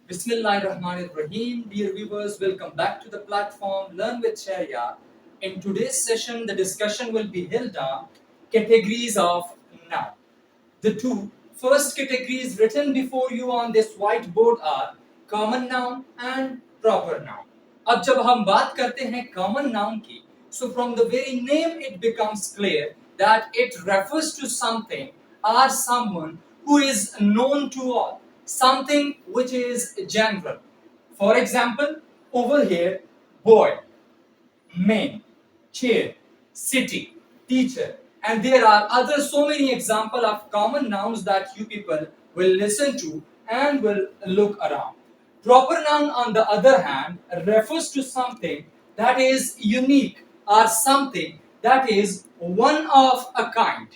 Bismillahirrahmanirrahim. Dear viewers, welcome back to the platform Learn with Sharia. In today's session, the discussion will be held on categories of noun. The two first categories written before you on this whiteboard are common noun and proper noun. अब जब हम बात करते हैं common noun की, so from the very name it becomes clear that it refers to something or someone who is known to all, something which is general. For example, over here, boy, man, chair, city, teacher, and there are other so many examples of common nouns that you people will listen to and will look around. Proper noun, on the other hand, refers to something that is unique or something that is one of a kind.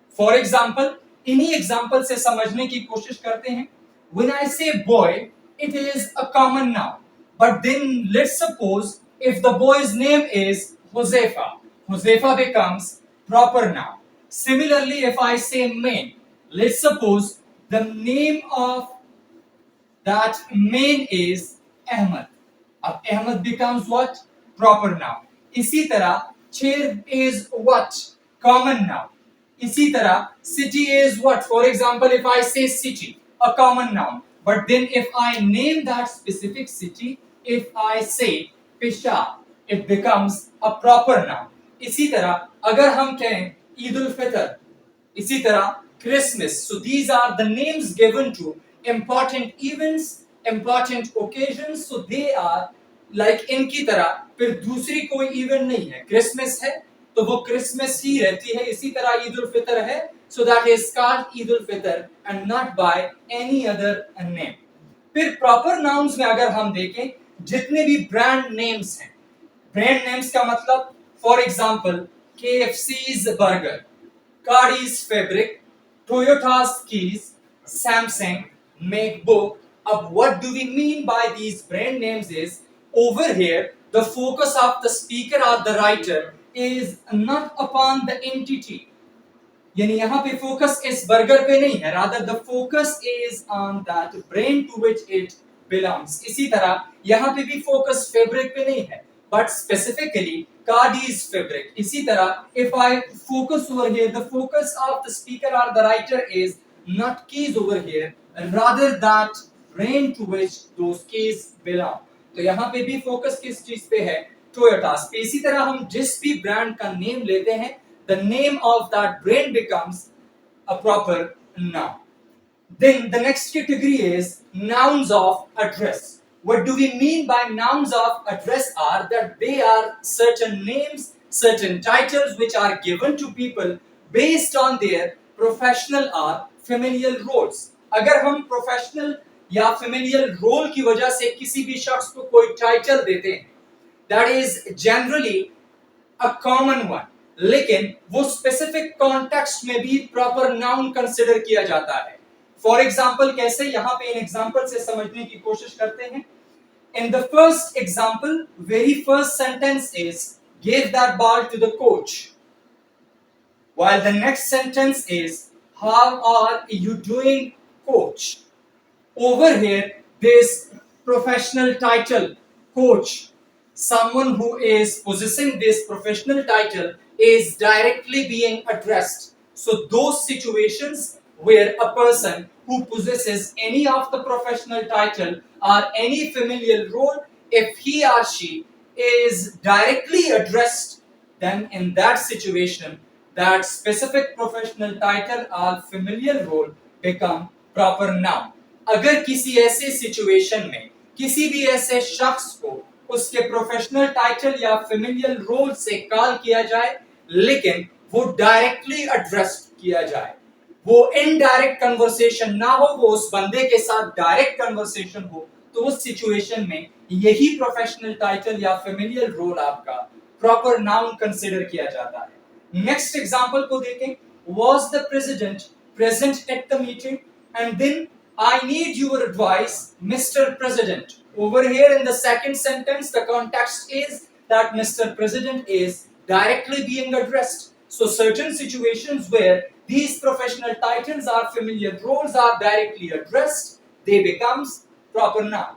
For example, इन्हीं example से समझने की कोशिश करते हैं. When I say boy, it is a common noun. But then let's suppose if the boy's name is Josefa, Josefa becomes proper noun. Similarly, if I say man, let's suppose the name of that man is Ahmad. अब Ahmad becomes what? Proper noun. इसी तरह chair is what? Common noun. इसी तरह city is what? For example, if I say city, a common noun. But then if I name that specific city, if I say Peshawar, it becomes a proper noun. इसी तरह अगर हम कहें ईद उल फितर, इसी तरह Christmas. So these are the names given to important events, important occasions. So they are like इनकी तरह फिर दूसरी कोई इवेंट नहीं है. क्रिसमस है तो वो क्रिसमस ही रहती है. इसी तरह ईद उल फितर है, so that is called Eid ul Fitr and not by any other name. फिर प्रॉपर नाउन्स में अगर हम देखें जितने भी ब्रांड नेम्स हैं, ब्रांड नेम्स का मतलब for example KFC's burger, Cardi's fabric, Toyota's keys, Samsung, MacBook. अब what do we mean by these brand names is over here the focus of the speaker or the writer is not upon the entity. यानी यहाँ पे focus इस burger पे नहीं है, rather the focus is on that brand to which it belongs. इसी तरह यहाँ पे भी फोकस फैब्रिक पे नहीं है, but specifically Cardi's fabric. इसी तरह if I focus over here, the focus of the speaker or the writer is not keys over here, rather that brand to which those keys belong. तो यहाँ पे भी focus किस चीज पे है? टोयोटास पे. इसी तरह हम जिस भी ब्रांड का नेम लेते हैं, the name of that brand becomes a proper noun. Then the next category is nouns of address. What do we mean by nouns of address are that they are certain names, certain titles which are given to people based on their professional or familial roles. अगर हम professional या familial role की वजह से किसी भी शख्स को कोई टाइटल देते हैं, that is generally a common one. लेकिन वो स्पेसिफिक कॉन्टेक्स्ट में भी प्रॉपर नाउन कंसिडर किया जाता है. फॉर एग्जाम्पल कैसे? यहां पे इन एग्जाम्पल से समझने की कोशिश करते हैं. In the first example, very first sentence is give that ball to the coach, while the next sentence is how are you doing coach. Over here this professional title coach, someone who is possessing this professional title is directly being addressed. So those situations where a person who possesses any of the professional title or any familial role, if he or she is directly addressed, then in that situation that specific professional title or familial role become proper noun. अगर किसी ऐसे situation में किसी भी ऐसे शख्स को उसके प्रोफेशनल टाइटल या फेमिलियल रोल से कॉल किया जाए लेकिन वो डायरेक्टली एड्रेस किया जाए, वो इनडायरेक्ट कन्वर्सेशन ना हो, वो उस बंदे के साथ डायरेक्ट कन्वर्सेशन हो, तो उस सिचुएशन में यही प्रोफेशनल टाइटल या फेमिलियल रोल आपका प्रॉपर नाउन कंसीडर किया जाता है. नेक्स्ट एग्जांपल को देखें. Was the president present at the meeting? And then I need your advice, Mr. President. Over here in the second sentence, the context is that Mr. President is directly being addressed. So certain situations where these professional titles or familiar roles are directly addressed, they becomes proper noun.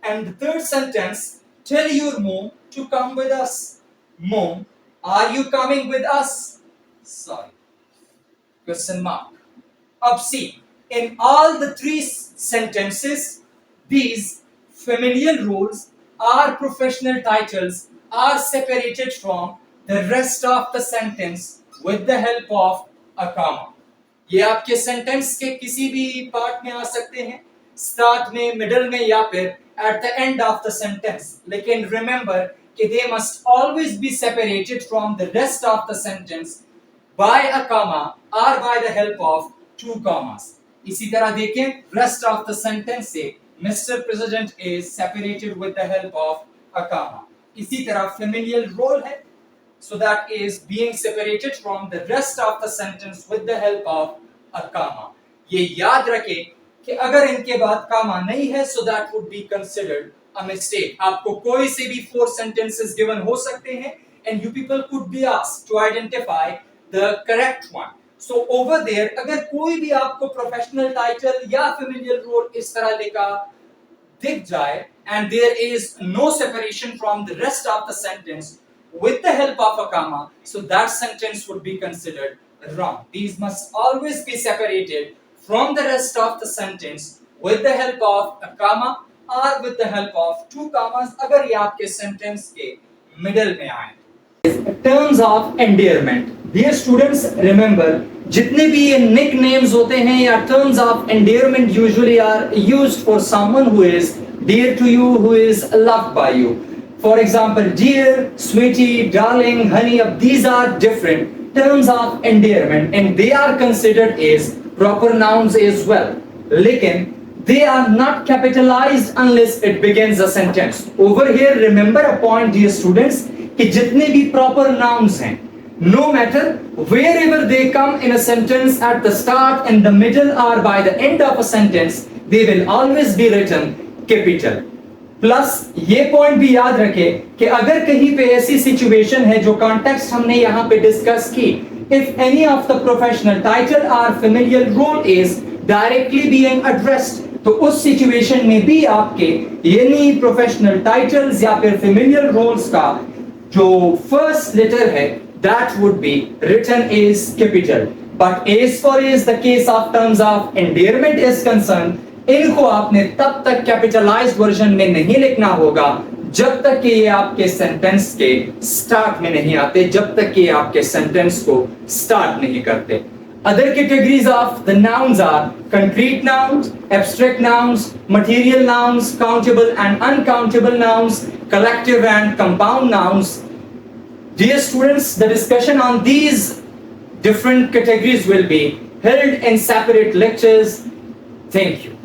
And the third sentence, tell your mom to come with us. Mom, are you coming with us? Sorry. Question mark. Up see, in all the three sentences, these familial roles or professional titles are separated from the rest of the sentence with the help of a comma. ये आपके sentence के किसी भी part में आ सकते हैं, start में, middle में या फिर at the end of the sentence, लेकिन रिमेंबर कि they must always be separated from the rest of the sentence by a comma or by the help of two commas. इसी तरह देखें, rest of the sentence से Mr. President is separated with the help of a comma. इसी तरह familial role है, so that is being separated from the rest of the sentence with the help of a comma. ये याद रखें कि अगर इनके बाद comma नहीं है, so that would be considered a mistake. आपको कोई से भी 4 sentences given हो सकते हैं and you people could be asked to identify the correct one. So over there, अगर कोई भी आपको professional title या familial role इस तरह लिखा दिख जाए and there is no separation from the rest of the sentence with the help of a comma, so that sentence would be considered wrong. These must always be separated from the rest of the sentence with the help of a comma or with the help of two commas अगर ये आपके sentence के middle में आए. Terms of endearment. Dear students, remember, जितने भी ये nicknames होते हैं या terms of endearment usually are used for someone who is dear to you, who is loved by you. For example, dear, sweetie, darling, honey, these are different terms of endearment and they are considered as proper nouns as well. लेकिन they are not capitalized unless it begins a sentence. Over here, remember a point, dear students, कि जितने भी proper nouns हैं, no matter wherever they come in a sentence at the start, in the middle, or by the end of a sentence, they will always be written capital. Plus ये point भी याद रखें कि अगर कहीं पे ऐसी सिचुएशन है जो कॉन्टेक्स्ट हमने यहाँ पे डिस्कस की, if any of the professional title or familial role is directly being addressed, तो उस सिचुएशन में भी आपके यानी प्रोफेशनल टाइटल्स या फिर फेमिलियल रोल्स का जो फर्स्ट लेटर है that would be written as capital. But as far as the case of terms of endearment is concerned, इनको आपने तब तक कैपिटलाइज्ड वर्जन में नहीं लिखना होगा जब तक कि ये आपके सेंटेंस के स्टार्ट में नहीं आते, जब तक कि ये आपके सेंटेंस को स्टार्ट नहीं करते. Other categories of the nouns are concrete nouns, abstract nouns, material nouns, countable and uncountable nouns, collective and compound nouns. Dear students, the discussion on these different categories will be held in separate lectures. Thank you.